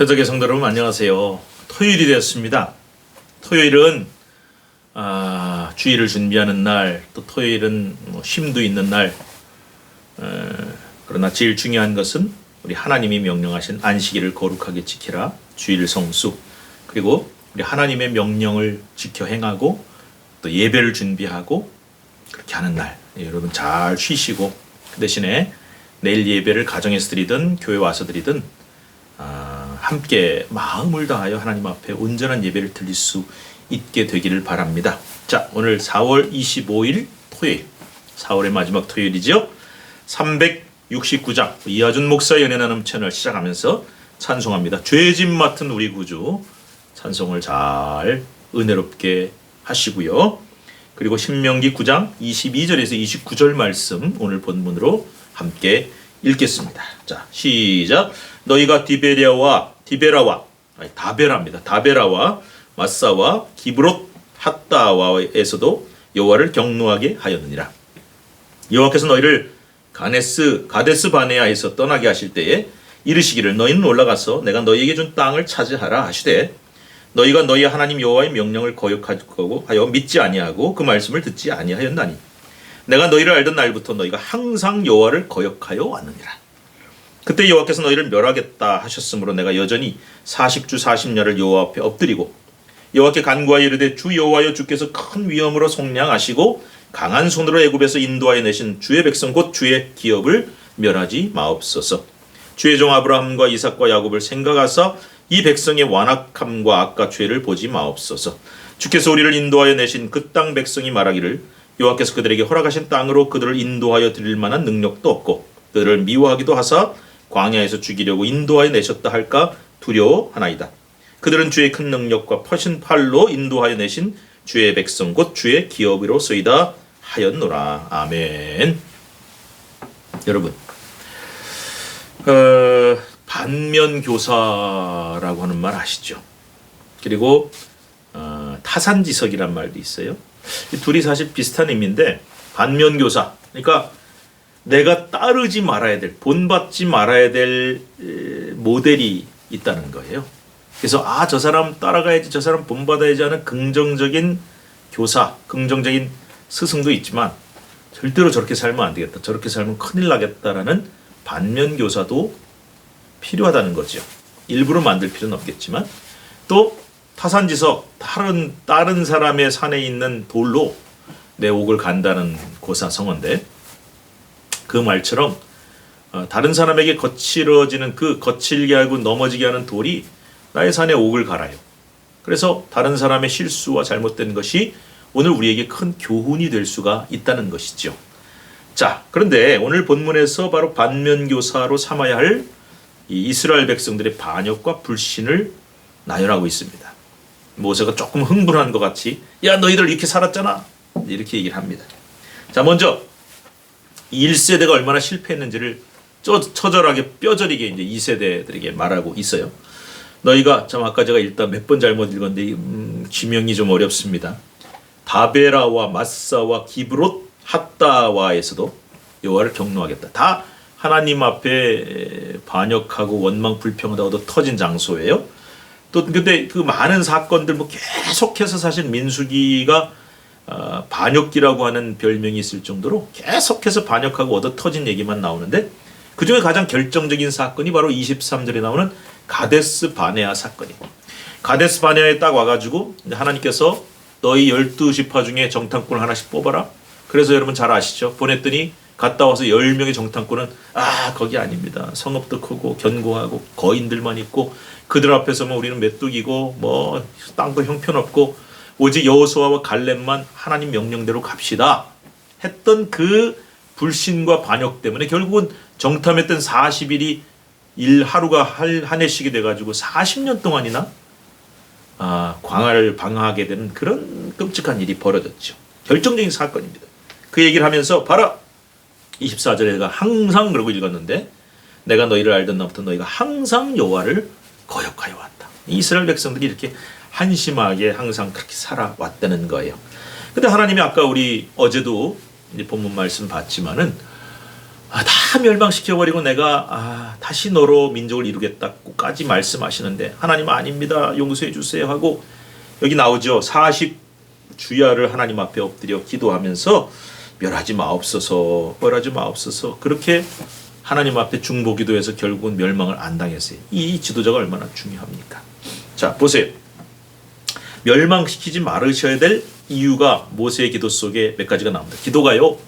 표적의 성도 여러분 안녕하세요. 토요일이 되었습니다. 토요일은 주일을 준비하는 날, 또 토요일은 쉼도 있는 날. 그러나 제일 중요한 것은 우리 하나님이 명령하신 안식일을 거룩하게 지키라, 주일 성수, 그리고 우리 하나님의 명령을 지켜 행하고 또 예배를 준비하고 그렇게 하는 날. 여러분 잘 쉬시고 그 대신에 내일 예배를 가정에서 드리든 교회 와서 드리든 함께 마음을 다하여 하나님 앞에 온전한 예배를 드릴 수 있게 되기를 바랍니다. 자, 오늘 4월 25일 토요일, 4월의 마지막 토요일이죠. 369장 이하준 목사 연애 나눔 채널 시작하면서 찬송합니다. 죄짐 맡은 우리 구주, 찬송을 잘 은혜롭게 하시고요. 그리고 신명기 9장 22절에서 29절 말씀 오늘 본문으로 함께 읽겠습니다. 자, 시작. 너희가 다베라와 마사와 기브롯 핫다와에서도 여호와를 경노하게 하였느니라. 여호와께서 너희를 가데스 바네아에서 떠나게 하실 때에 이르시기를 너희는 올라가서 내가 너희에게 준 땅을 차지하라 하시되 너희가 너희 하나님 여호와의 명령을 거역하고 하여 믿지 아니하고 그 말씀을 듣지 아니하였나니 내가 너희를 알던 날부터 너희가 항상 여호와를 거역하여 왔느니라. 그때 여호와께서 너희를 멸하겠다 하셨으므로 내가 여전히 40주 40년을 여호와 앞에 엎드리고 여호와께 간구하여 이르되 주 여호와여, 주께서 큰 위엄으로 속량하시고 강한 손으로 애굽에서 인도하여 내신 주의 백성 곧 주의 기업을 멸하지 마옵소서. 주의 종 아브라함과 이삭과 야곱을 생각하사 이 백성의 완악함과 악과 죄를 보지 마옵소서. 주께서 우리를 인도하여 내신 그 땅 백성이 말하기를 여호와께서 그들에게 허락하신 땅으로 그들을 인도하여 드릴 만한 능력도 없고 그들을 미워하기도 하사 광야에서 죽이려고 인도하여 내셨다 할까 두려워하나이다. 그들은 주의 큰 능력과 퍼신 팔로 인도하여 내신 주의 백성 곧 주의 기업이로소이다 하였노라. 아멘. 여러분, 반면교사라고 하는 말 아시죠? 그리고 타산지석이란 말도 있어요. 이 둘이 사실 비슷한 의미인데, 반면교사, 그러니까 내가 따르지 말아야 될, 본받지 말아야 될 모델이 있다는 거예요. 그래서 저 사람 따라가야지, 저 사람 본받아야지 하는 긍정적인 교사, 긍정적인 스승도 있지만 절대로 저렇게 살면 안 되겠다, 저렇게 살면 큰일 나겠다라는 반면교사도 필요하다는 거죠. 일부러 만들 필요는 없겠지만 또 타산지석, 다른 사람의 산에 있는 돌로 내 옥을 간다는 고사성어인데 그 말처럼 다른 사람에게 거칠어지는 그 거칠게 하고 넘어지게 하는 돌이 나의 산에 옥을 갈아요. 그래서 다른 사람의 실수와 잘못된 것이 오늘 우리에게 큰 교훈이 될 수가 있다는 것이죠. 자, 그런데 오늘 본문에서 바로 반면교사로 삼아야 할 이 이스라엘 백성들의 반역과 불신을 나열하고 있습니다. 모세가 조금 흥분한 것 같이 야, 너희들 이렇게 살았잖아, 이렇게 얘기를 합니다. 자, 먼저 1세대가 얼마나 실패했는지를 처절하게 뼈저리게 이제 2세대들에게 말하고 있어요. 너희가, 참 아까 제가 일단 몇 번 잘못 읽었는데 지명이 좀 어렵습니다. 다베라와 마사와 기브롯 핫다와에서도 여호와를 경노하겠다. 다 하나님 앞에 반역하고 원망 불평하다가도 터진 장소예요. 또 근데 그 많은 사건들 계속해서 사실 민수기가 반역기라고 하는 별명이 있을 정도로 계속해서 반역하고 얻어 터진 얘기만 나오는데 그 중에 가장 결정적인 사건이 바로 23절에 나오는 가데스 바네아 사건이에요. 가데스 바네아에 딱 와가지고 하나님께서 너희 12지파 중에 정탐꾼을 하나씩 뽑아라. 그래서 여러분 잘 아시죠? 보냈더니 갔다 와서 10명의 정탐꾼은 거기 아닙니다. 성읍도 크고 견고하고 거인들만 있고 그들 앞에서 우리는 메뚜기고 땅도 형편없고 오직 여호수아와 갈렙만 하나님 명령대로 갑시다 했던 그 불신과 반역 때문에 결국은 정탐했던 40일이 하루가 한 해씩이 돼가지고 40년 동안이나 광야를 방황하게 되는 그런 끔찍한 일이 벌어졌죠. 결정적인 사건입니다. 그 얘기를 하면서 봐라, 24절에 내가 항상 그러고 읽었는데 내가 너희를 알던 날부터 너희가 항상 여호와를 거역하여 왔다. 이스라엘 백성들이 이렇게 한심하게 항상 그렇게 살아왔다는 거예요. 근데 하나님이 아까 우리 어제도 이제 본문 말씀 봤지만은 다 멸망시켜버리고 내가 다시 너로 민족을 이루겠다고까지 말씀하시는데 하나님 아닙니다. 용서해 주세요 하고 여기 나오죠. 40 주야를 하나님 앞에 엎드려 기도하면서 멸하지 마옵소서 멸하지 마옵소서 그렇게 하나님 앞에 중보기도해서 결국은 멸망을 안 당했어요. 이 지도자가 얼마나 중요합니까? 자 보세요. 멸망시키지 말으셔야 될 이유가 모세의 기도 속에 몇 가지가 나옵니다. 기도가요.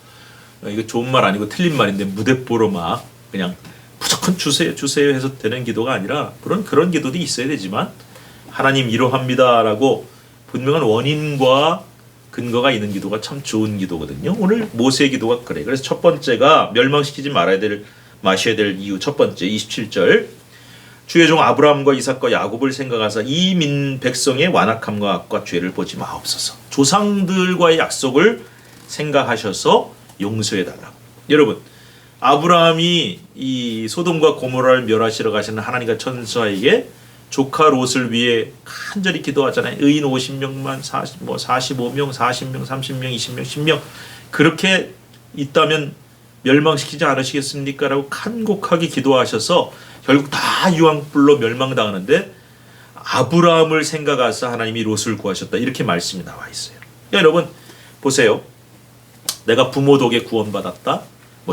이거 좋은 말 아니고 틀린 말인데 무대뽀로 막 그냥 무조건 주세요 주세요 해서 되는 기도가 아니라 물론 그런 기도도 있어야 되지만 하나님 이러합니다라고 분명한 원인과 근거가 있는 기도가 참 좋은 기도거든요. 오늘 모세의 기도가 그래. 그래서 첫 번째가 멸망시키지 마셔야 될 이유 첫 번째 27절 주의 종 아브라함과 이삭과 야곱을 생각하사 이 백성의 완악함과 악과 죄를 보지 마옵소서. 조상들과의 약속을 생각하셔서 용서해달라고. 여러분 아브라함이 이 소돔과 고모라를 멸하시러 가시는 하나님과 천사에게 조카 롯을 위해 간절히 기도하잖아요. 의인 50명만 45명 40명 30명 20명 10명 그렇게 있다면 멸망시키지 않으시겠습니까? 라고 간곡하게 기도하셔서 결국 다 유황불로 멸망당하는데 아브라함을 생각하사 하나님이 롯을 구하셨다. 이렇게 말씀이 나와 있어요. 여러분 보세요. 내가 부모 덕에 구원받았다.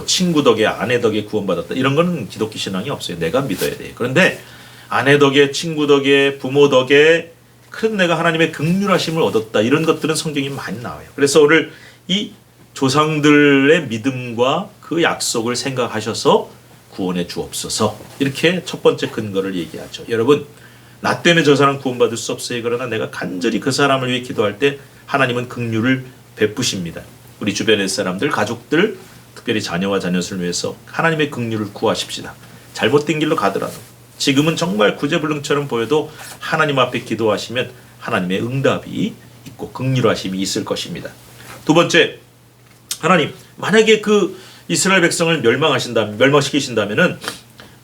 친구 덕에 아내 덕에 구원받았다. 이런 거는 기독교 신앙이 없어요. 내가 믿어야 돼요. 그런데 아내 덕에 친구 덕에 부모 덕에 큰 내가 하나님의 긍휼하심을 얻었다. 이런 것들은 성경이 많이 나와요. 그래서 오늘 이 조상들의 믿음과 그 약속을 생각하셔서 구원해 주옵소서. 이렇게 첫 번째 근거를 얘기하죠. 여러분 나 때문에 저 사람 구원받을 수 없어요. 그러나 내가 간절히 그 사람을 위해 기도할 때 하나님은 긍휼을 베푸십니다. 우리 주변의 사람들, 가족들, 특별히 자녀와 자녀를 위해서 하나님의 긍휼을 구하십시다. 잘못된 길로 가더라도 지금은 정말 구제불능처럼 보여도 하나님 앞에 기도하시면 하나님의 응답이 있고 긍휼하심이 있을 것입니다. 두 번째, 하나님 만약에 그 이스라엘 백성을 멸망시키신다면은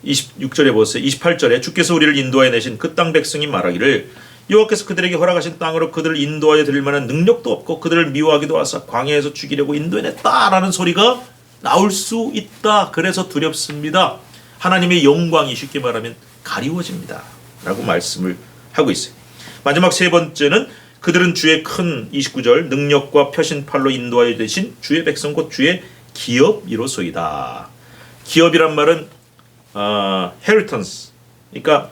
26절에 보세요. 28절에 주께서 우리를 인도하여 내신 그 땅 백성이 말하기를 여호와께서 그들에게 허락하신 땅으로 그들을 인도하여 드릴 만한 능력도 없고 그들을 미워하기도 하사 광야에서 죽이려고 인도해냈다라는 소리가 나올 수 있다. 그래서 두렵습니다. 하나님의 영광이 쉽게 말하면 가리워집니다. 라고 말씀을 하고 있어요. 마지막 세 번째는 그들은 주의 큰 29절 능력과 표신팔로 인도하여 되신 주의 백성 곧 주의 기업이로소이다. 기업이란 말은 inheritance 그러니까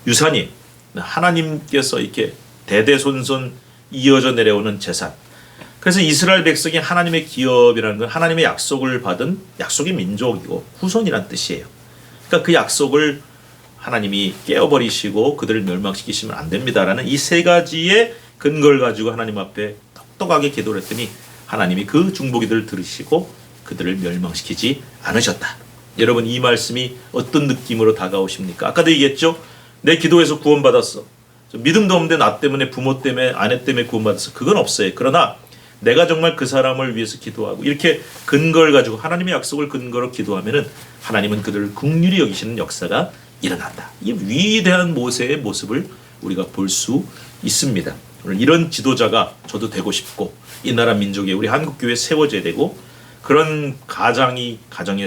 유산이 하나님께서 이렇게 대대손손 이어져 내려오는 재산. 그래서 이스라엘 백성이 하나님의 기업이라는 건 하나님의 약속을 받은 약속의 민족이고 후손이란 뜻이에요. 그러니까 그 약속을 하나님이 깨어버리시고 그들을 멸망시키시면 안 됩니다라는 이 세 가지의 근거를 가지고 하나님 앞에 똑똑하게 기도를 했더니 하나님이 그 중보기도를 들으시고 그들을 멸망시키지 않으셨다. 여러분 이 말씀이 어떤 느낌으로 다가오십니까? 아까도 얘기했죠. 내 기도에서 구원받았어. 믿음도 없는데 나 때문에 부모 때문에 아내 때문에 구원받았어. 그건 없어요. 그러나 내가 정말 그 사람을 위해서 기도하고 이렇게 근거를 가지고 하나님의 약속을 근거로 기도하면은 하나님은 그들을 긍휼히 여기시는 역사가 일어난다. 이 위대한 모세의 모습을 우리가 볼 수 있습니다. 오늘 이런 지도자가 저도 되고 싶고 이 나라 민족에 우리 한국교회에 세워져야 되고 그런 가정에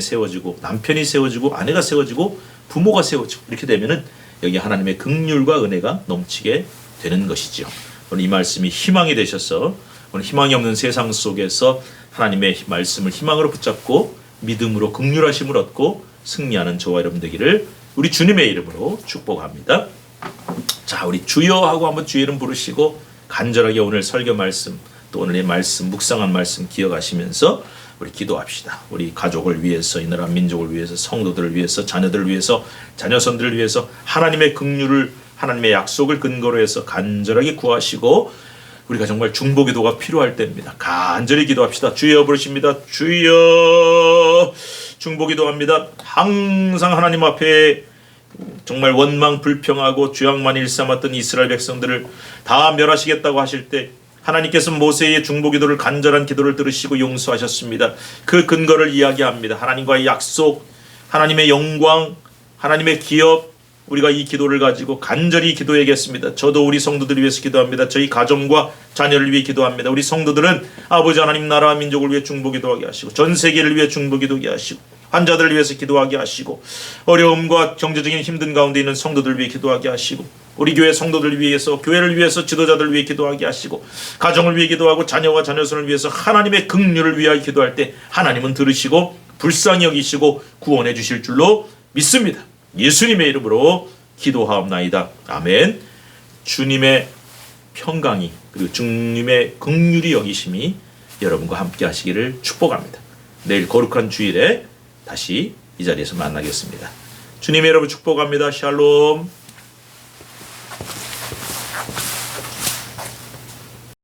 세워지고 남편이 세워지고 아내가 세워지고 부모가 세워지고 이렇게 되면은 여기 하나님의 긍휼과 은혜가 넘치게 되는 것이죠. 오늘 이 말씀이 희망이 되셔서 오늘 희망이 없는 세상 속에서 하나님의 말씀을 희망으로 붙잡고 믿음으로 긍휼하심을 얻고 승리하는 저와 여러분 되기를 우리 주님의 이름으로 축복합니다. 자, 우리 주여 하고 한번 주의 이름 부르시고 간절하게 오늘 설교 말씀 또 오늘의 말씀 묵상한 말씀 기억하시면서 우리 기도합시다. 우리 가족을 위해서 이 나라 민족을 위해서 성도들을 위해서 자녀들을 위해서 자녀선들을 위해서 하나님의 긍휼을 하나님의 약속을 근거로 해서 간절하게 구하시고 우리가 정말 중보기도가 필요할 때입니다. 간절히 기도합시다. 주여 부르십니다. 주여 중보기도합니다. 항상 하나님 앞에 정말 원망 불평하고 죄악만 일삼았던 이스라엘 백성들을 다 멸하시겠다고 하실 때 하나님께서 모세의 중보기도를 간절한 기도를 들으시고 용서하셨습니다. 그 근거를 이야기합니다. 하나님과의 약속, 하나님의 영광, 하나님의 기업, 우리가 이 기도를 가지고 간절히 기도해야겠습니다. 저도 우리 성도들을 위해서 기도합니다. 저희 가정과 자녀를 위해 기도합니다. 우리 성도들은 아버지 하나님 나라와 민족을 위해 중보기도하게 하시고 전 세계를 위해 중보기도하게 하시고 환자들을 위해서 기도하게 하시고 어려움과 경제적인 힘든 가운데 있는 성도들을 위해 기도하게 하시고 우리 교회 성도들을 위해서 교회를 위해서 지도자들을 위해 기도하게 하시고 가정을 위해 기도하고 자녀와 자녀손을 위해서 하나님의 긍휼을 위하여 기도할 때 하나님은 들으시고 불쌍히 여기시고 구원해 주실 줄로 믿습니다. 예수님의 이름으로 기도하옵나이다. 아멘. 주님의 평강이 그리고 주님의 긍휼이 여기심이 여러분과 함께 하시기를 축복합니다. 내일 거룩한 주일에 다시 이 자리에서 만나겠습니다. 주님의 여러분 축복합니다. 샬롬.